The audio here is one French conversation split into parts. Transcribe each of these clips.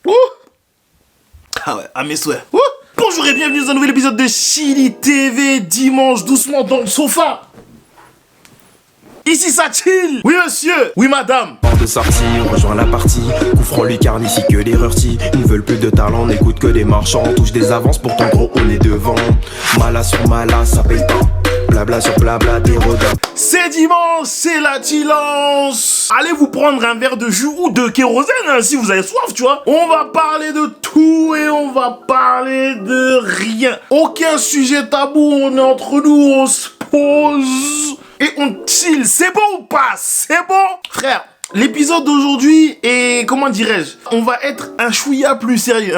Ouh. Ah ouais, à mes souhaits. Ouh. Bonjour et bienvenue dans un nouvel épisode de Chili TV, dimanche doucement dans le sofa. Ici ça chill. Oui monsieur, oui madame. Hors de sortie, on rejoint la partie. Coup franc lucarne ici que des rurtis. Ils ne veulent plus de talent, n'écoute que des marchands. On touche des avances, pourtant gros on est devant. Mala sur mala, ça paye pas. Blabla sur blabla, des rodins. C'est dimanche, c'est la chillance. Allez vous prendre un verre de jus ou de kérosène hein, si vous avez soif, tu vois. On va parler de tout et on va parler de rien. Aucun sujet tabou, on est entre nous, on se pose et on chill. C'est bon ou pas? C'est bon? Frère, l'épisode d'aujourd'hui est, comment dirais-je, on va être un chouïa plus sérieux,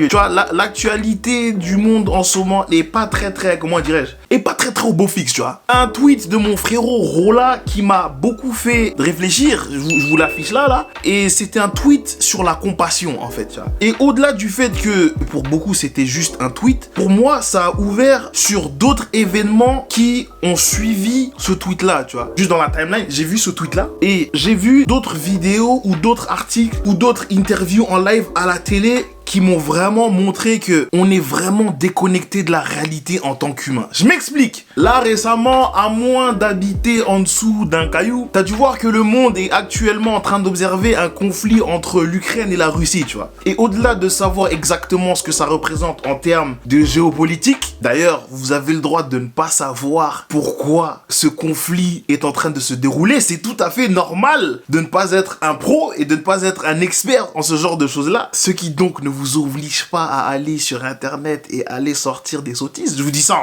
Tu vois, l'actualité du monde en ce moment n'est pas très, comment dirais-je, est pas très au beau fixe, tu vois. Un tweet de mon frérot Rola qui m'a beaucoup fait réfléchir, je vous l'affiche là, et c'était un tweet sur la compassion, en fait, tu vois. Et au-delà du fait que, pour beaucoup, c'était juste un tweet, pour moi, ça a ouvert sur d'autres événements qui ont suivi ce tweet-là, tu vois. Juste dans la timeline, j'ai vu ce tweet-là, et j'ai vu d'autres vidéos ou d'autres articles ou d'autres interviews en live à la télé qui m'ont vraiment montré que on est vraiment déconnecté de la réalité en tant qu'humain. Je m'explique. Là, récemment, à moins d'habiter en dessous d'un caillou, t'as dû voir que le monde est actuellement en train d'observer un conflit entre l'Ukraine et la Russie, tu vois. Et au-delà de savoir exactement ce que ça représente en termes de géopolitique, d'ailleurs, vous avez le droit de ne pas savoir pourquoi ce conflit est en train de se dérouler. C'est tout à fait normal de ne pas être un pro et de ne pas être un expert en ce genre de choses-là. Ce qui donc ne vous oblige pas à aller sur internet et aller sortir des sottises. Je vous dis ça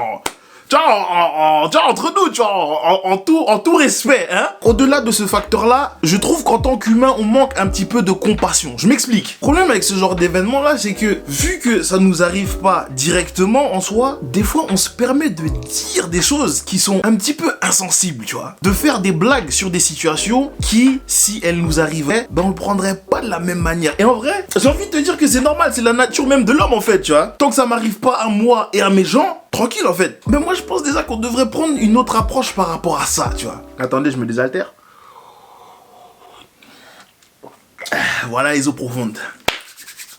tu vois, entre nous, tu vois, en tout respect, hein. Au-delà de ce facteur-là, je trouve qu'en tant qu'humain, on manque un petit peu de compassion. Je m'explique. Le problème avec ce genre d'événement-là, c'est que, vu que ça nous arrive pas directement en soi, des fois, on se permet de dire des choses qui sont un petit peu insensibles, tu vois. De faire des blagues sur des situations qui, si elles nous arrivaient, ben on le prendrait pas de la même manière. Et en vrai, j'ai envie de te dire que c'est normal, c'est la nature même de l'homme, en fait, tu vois. Tant que ça m'arrive pas à moi et à mes gens, tranquille en fait. Mais moi je pense déjà qu'on devrait prendre une autre approche par rapport à ça, tu vois. Attendez, je me désaltère. Voilà les eaux profondes.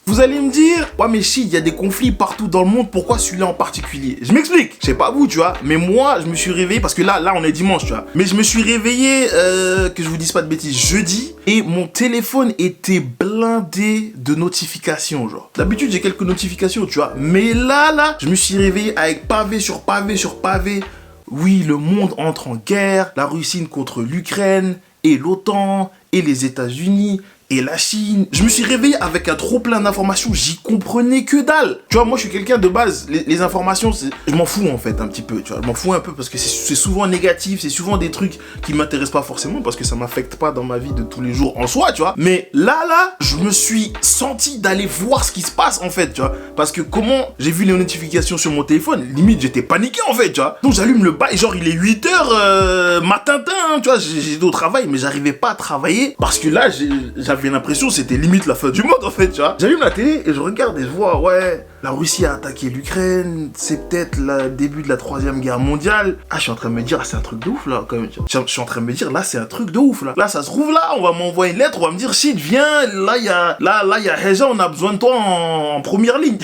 Vous allez me dire, ouais mais shit, il y a des conflits partout dans le monde, pourquoi celui-là en particulier? Je m'explique, je sais pas vous, tu vois, mais moi, je me suis réveillé, parce que là on est dimanche, tu vois, mais je me suis réveillé, que je vous dise pas de bêtises, jeudi, et mon téléphone était blindé de notifications, genre. D'habitude, j'ai quelques notifications, tu vois, mais là, je me suis réveillé avec pavé sur pavé sur pavé. Oui, le monde entre en guerre, la Russie contre l'Ukraine, et l'OTAN, et les États-Unis, et la Chine. Je me suis réveillé avec un trop plein d'informations, j'y comprenais que dalle. Tu vois, moi je suis quelqu'un de base, les informations, je m'en fous en fait un petit peu, tu vois. Je m'en fous un peu parce que c'est souvent négatif, c'est souvent des trucs qui m'intéressent pas forcément parce que ça m'affecte pas dans ma vie de tous les jours en soi, tu vois. Mais là, je me suis senti d'aller voir ce qui se passe en fait, tu vois. Parce que comment j'ai vu les notifications sur mon téléphone, limite j'étais paniqué en fait, tu vois. Donc j'allume le bail, genre il est 8h matin, hein, tu vois, j'étais au travail mais j'arrivais pas à travailler parce que là j'avais l'impression que c'était limite la fin du monde en fait, tu vois. J'allume la télé et je regarde et je vois, ouais, la Russie a attaqué l'Ukraine, c'est peut-être le début de la 3e guerre mondiale. Ah, je suis en train de me dire, ah, c'est un truc de ouf là, quand même. Je suis en train de me dire, là, c'est un truc de ouf là. Là, ça se trouve là, on va m'envoyer une lettre, on va me dire, shit, viens, là, il y a Heza, on a besoin de toi en première ligne.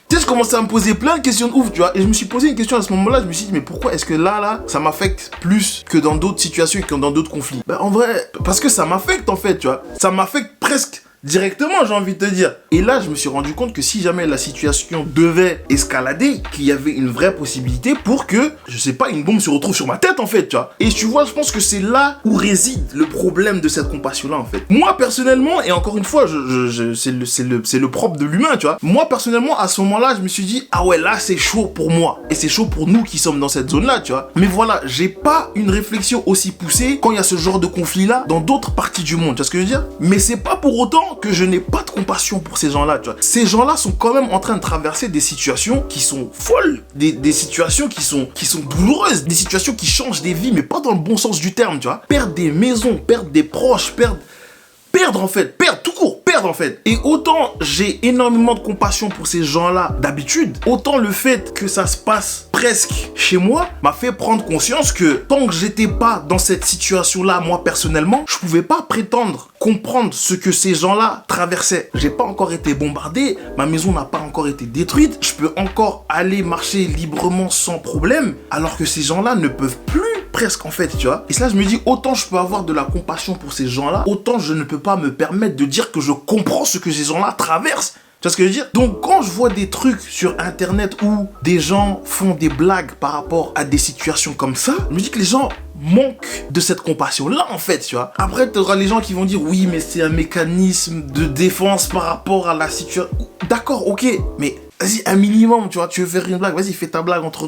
Tu sais, je commençais à me poser plein de questions de ouf, tu vois. Et je me suis posé une question à ce moment-là, je me suis dit, mais pourquoi est-ce que là, ça m'affecte plus que dans d'autres situations et que dans d'autres conflits? Ben, en vrai, parce que ça m'affecte en fait, tu vois. Ça m'affecte presque directement, j'ai envie de te dire. Et là, je me suis rendu compte que si jamais la situation devait escalader, qu'il y avait une vraie possibilité pour que, je sais pas, une bombe se retrouve sur ma tête, en fait, tu vois. Et tu vois, je pense que c'est là où réside le problème de cette compassion-là, en fait. Moi, personnellement, et encore une fois, c'est le propre de l'humain, tu vois. Moi, personnellement, à ce moment-là, je me suis dit, ah ouais, là, c'est chaud pour moi. Et c'est chaud pour nous qui sommes dans cette zone-là, tu vois. Mais voilà, j'ai pas une réflexion aussi poussée quand il y a ce genre de conflit-là dans d'autres parties du monde, tu vois ce que je veux dire? Mais c'est pas pour autant que je n'ai pas de compassion pour ces gens-là, tu vois. Ces gens-là sont quand même en train de traverser des situations qui sont folles, des situations qui sont douloureuses, des situations qui changent des vies, mais pas dans le bon sens du terme, tu vois. Perdre des maisons, perdre des proches, perdre en fait, perdre tout court, perdre merde en fait. Et autant j'ai énormément de compassion pour ces gens-là d'habitude, autant le fait que ça se passe presque chez moi m'a fait prendre conscience que tant que j'étais pas dans cette situation-là, moi personnellement, je pouvais pas prétendre comprendre ce que ces gens-là traversaient. J'ai pas encore été bombardé, ma maison n'a pas encore été détruite, je peux encore aller marcher librement sans problème, alors que ces gens-là ne peuvent plus presque en fait, tu vois. Et là je me dis, autant je peux avoir de la compassion pour ces gens-là, autant je ne peux pas me permettre de dire que je comprends ce que ces gens-là traversent. Tu vois ce que je veux dire? Donc quand je vois des trucs sur internet où des gens font des blagues par rapport à des situations comme ça, je me dis que les gens manquent de cette compassion-là en fait, tu vois. Après, tu auras les gens qui vont dire, oui, mais c'est un mécanisme de défense par rapport à la situation. D'accord, ok, mais vas-y, un minimum, tu vois, tu veux faire une blague, vas-y, fais ta blague entre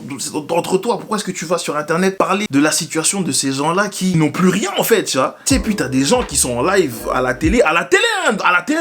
toi. Pourquoi est-ce que tu vas sur internet parler de la situation de ces gens-là qui n'ont plus rien, en fait, tu vois? Tu sais, puis t'as des gens qui sont en live à la télé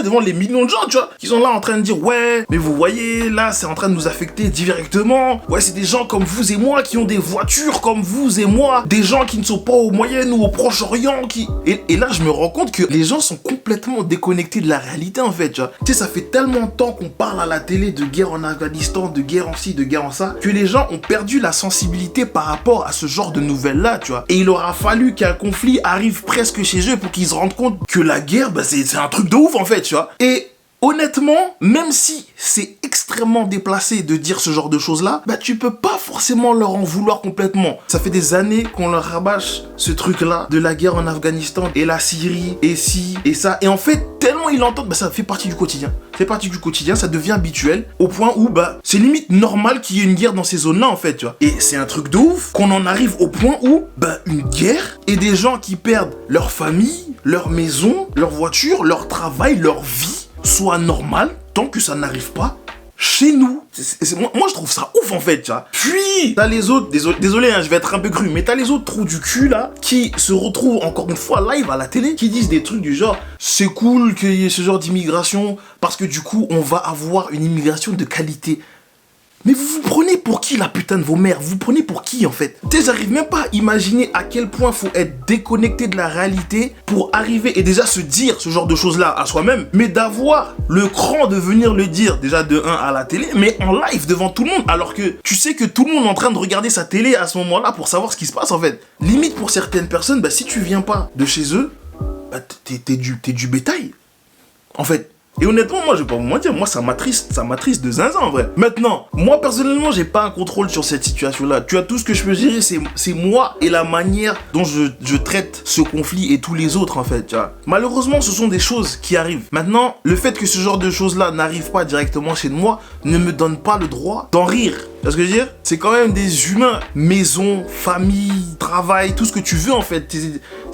devant les millions de gens, tu vois, qui sont là en train de dire, ouais, mais vous voyez, là, c'est en train de nous affecter directement. Ouais, c'est des gens comme vous et moi qui ont des voitures comme vous et moi, des gens qui ne sont pas au Moyen ou au Proche-Orient, qui... Et là, je me rends compte que les gens sont complètement déconnectés de la réalité, en fait, tu vois. Tu sais, ça fait tellement de temps qu'on parle à la télé de guerre en Afghanistan, de guerre en ci, de guerre en ça, que les gens ont perdu la sensibilité par rapport à ce genre de nouvelles-là, tu vois. Et il aura fallu qu'un conflit arrive presque chez eux pour qu'ils se rendent compte que la guerre, bah, c'est un truc de ouf, en fait, tu vois. Et honnêtement, même si c'est extrêmement déplacé de dire ce genre de choses-là, bah tu peux pas forcément leur en vouloir complètement. Ça fait des années qu'on leur rabâche ce truc-là de la guerre en Afghanistan et la Syrie et ci et ça. Et en fait, tellement ils l'entendent, bah ça fait partie du quotidien. Ça fait partie du quotidien, ça devient habituel au point où bah c'est limite normal qu'il y ait une guerre dans ces zones-là en fait, tu vois. Et c'est un truc de ouf qu'on en arrive au point où bah une guerre et des gens qui perdent leur famille, leur maison, leur voiture, leur travail, leur vie soit normal tant que ça n'arrive pas chez nous. Moi je trouve ça ouf en fait, tu vois. Puis t'as les autres, désolé hein, je vais être un peu cru, mais t'as les autres trous du cul là qui se retrouvent encore une fois live à la télé, qui disent des trucs du genre c'est cool qu'il y ait ce genre d'immigration parce que du coup on va avoir une immigration de qualité. Mais vous vous prenez pour qui la putain de vos mères? Vous vous prenez pour qui en fait? Tu sais, j'arrive même pas à imaginer à quel point faut être déconnecté de la réalité pour arriver et déjà se dire ce genre de choses là à soi-même, mais d'avoir le cran de venir le dire déjà de 1 à la télé, mais en live devant tout le monde, alors que tu sais que tout le monde est en train de regarder sa télé à ce moment-là pour savoir ce qui se passe en fait. Limite pour certaines personnes, bah si tu viens pas de chez eux, bah t'es du bétail en fait. Et honnêtement, moi, je vais pas vous mentir, moi, ça m'attriste de zinzin, en vrai. Maintenant, moi, personnellement, j'ai pas un contrôle sur cette situation-là. Tu as tout ce que je peux gérer, c'est moi et la manière dont je traite ce conflit et tous les autres, en fait, tu vois. Malheureusement, ce sont des choses qui arrivent. Maintenant, le fait que ce genre de choses-là n'arrive pas directement chez moi ne me donne pas le droit d'en rire. Tu vois ce que je veux dire? C'est quand même des humains. Maison, famille, travail, tout ce que tu veux, en fait.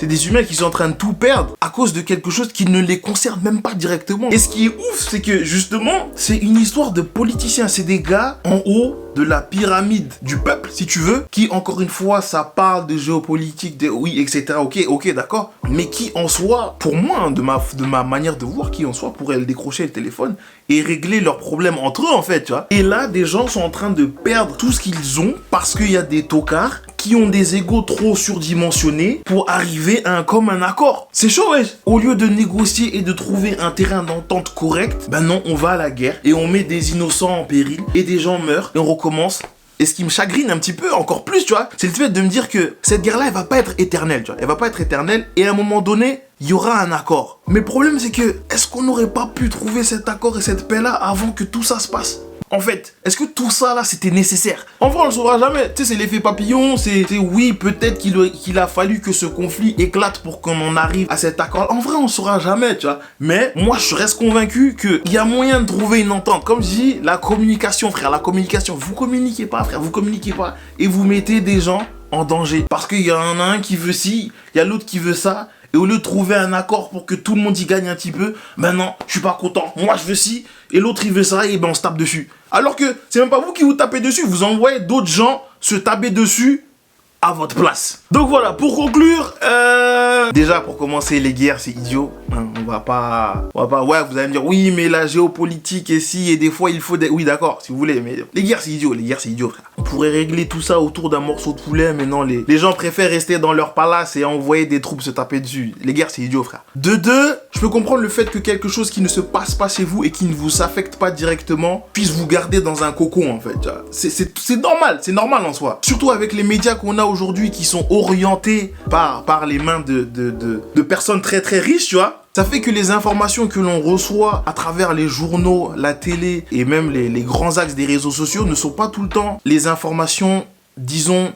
C'est des humains qui sont en train de tout perdre à cause de quelque chose qui ne les concerne même pas directement. Et ce qui est ouf, c'est que justement, c'est une histoire de politiciens. C'est des gars en haut de la pyramide du peuple, si tu veux, qui, encore une fois, ça parle de géopolitique, de oui, etc. Ok, d'accord. Mais qui, en soi, pour moi, hein, de ma manière de voir, qui, en soi, pourrait décrocher le téléphone et régler leurs problèmes entre eux, en fait, tu vois. Et là, des gens sont en train de perdre tout ce qu'ils ont parce qu'il y a des tocards qui ont des égos trop surdimensionnés pour arriver à un commun accord. C'est chaud, wesh. Au lieu de négocier et de trouver un terrain d'entente correct, ben non, on va à la guerre et on met des innocents en péril et des gens meurent et on recommence. Et ce qui me chagrine un petit peu, encore plus, tu vois, c'est le fait de me dire que cette guerre-là, elle va pas être éternelle, tu vois. Elle va pas être éternelle et à un moment donné, il y aura un accord. Mais le problème, c'est que, est-ce qu'on n'aurait pas pu trouver cet accord et cette paix-là avant que tout ça se passe? En fait, est-ce que tout ça là c'était nécessaire? En vrai on le saura jamais, tu sais c'est l'effet papillon, c'est oui peut-être qu'il a fallu que ce conflit éclate pour qu'on en arrive à cet accord. En vrai on le saura jamais, tu vois. Mais moi je reste convaincu qu'il y a moyen de trouver une entente. Comme je dis, la communication frère, la communication. Vous communiquez pas frère, vous communiquez pas. Et vous mettez des gens en danger. Parce qu'il y en a un qui veut ci, il y a l'autre qui veut ça. Et au lieu de trouver un accord pour que tout le monde y gagne un petit peu, ben non, je suis pas content. Moi, je veux ci, et l'autre, il veut ça, et ben on se tape dessus. Alors que c'est même pas vous qui vous tapez dessus, vous envoyez d'autres gens se taper dessus à votre place. Donc voilà, pour conclure, déjà, pour commencer, les guerres, c'est idiot. Hein, on va pas, ouais, vous allez me dire, oui, mais la géopolitique et si, et des fois, il faut oui, d'accord, si vous voulez, mais les guerres, c'est idiot, frère. On pourrait régler tout ça autour d'un morceau de poulet, mais non, les gens préfèrent rester dans leur palace et envoyer des troupes se taper dessus. Les guerres, c'est idiot, frère. De deux, je peux comprendre le fait que quelque chose qui ne se passe pas chez vous et qui ne vous affecte pas directement puisse vous garder dans un cocon, en fait. C'est normal en soi. Surtout avec les médias qu'on a aujourd'hui qui sont orientés par les mains de personnes très très riches, tu vois. Ça fait que les informations que l'on reçoit à travers les journaux, la télé et même les grands axes des réseaux sociaux ne sont pas tout le temps les informations, disons,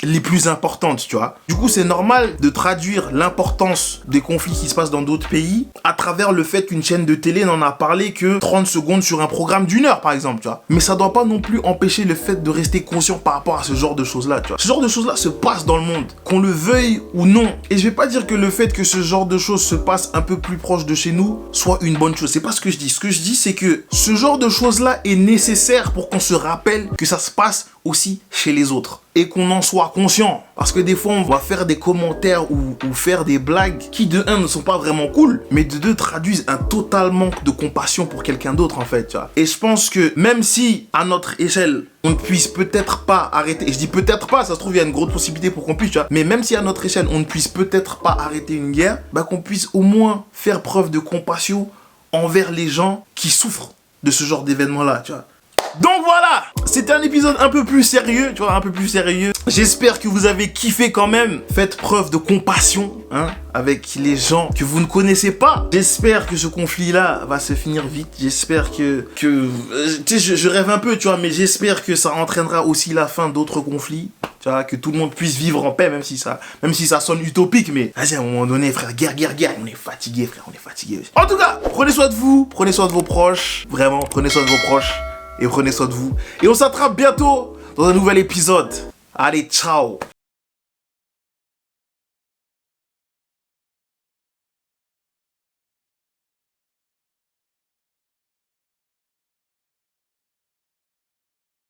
les plus importantes, tu vois. Du coup, c'est normal de traduire l'importance des conflits qui se passent dans d'autres pays à travers le fait qu'une chaîne de télé n'en a parlé que 30 secondes sur un programme d'1 heure, par exemple, tu vois. Mais ça doit pas non plus empêcher le fait de rester conscient par rapport à ce genre de choses-là, tu vois. Ce genre de choses-là se passe dans le monde, qu'on le veuille ou non. Et je vais pas dire que le fait que ce genre de choses se passe un peu plus proche de chez nous soit une bonne chose. C'est pas ce que je dis. Ce que je dis, c'est que ce genre de choses-là est nécessaire pour qu'on se rappelle que ça se passe aussi chez les autres et qu'on en soit conscient, parce que des fois on va faire des commentaires ou faire des blagues qui de un ne sont pas vraiment cool, mais de deux traduisent un total manque de compassion pour quelqu'un d'autre, en fait, tu vois. Et je pense que même si à notre échelle on ne puisse peut-être pas arrêter, et je dis peut-être pas, ça se trouve il y a une grosse possibilité pour qu'on puisse, tu vois, mais même si à notre échelle on ne puisse peut-être pas arrêter une guerre, bah qu'on puisse au moins faire preuve de compassion envers les gens qui souffrent de ce genre d'événement là, tu vois. Donc voilà, c'était un épisode un peu plus sérieux, tu vois, un peu plus sérieux. J'espère que vous avez kiffé quand même. Faites preuve de compassion, hein, avec les gens que vous ne connaissez pas. J'espère que ce conflit-là va se finir vite. J'espère que tu sais, je rêve un peu, tu vois, mais j'espère que ça entraînera aussi la fin d'autres conflits. Tu vois, que tout le monde puisse vivre en paix, même si ça sonne utopique, mais vas-y, à un moment donné, frère, guerre, on est fatigué, frère, on est fatigué. En tout cas, prenez soin de vous, prenez soin de vos proches, vraiment, prenez soin de vos proches. Et prenez soin de vous. Et on s'attrape bientôt dans un nouvel épisode. Allez, ciao!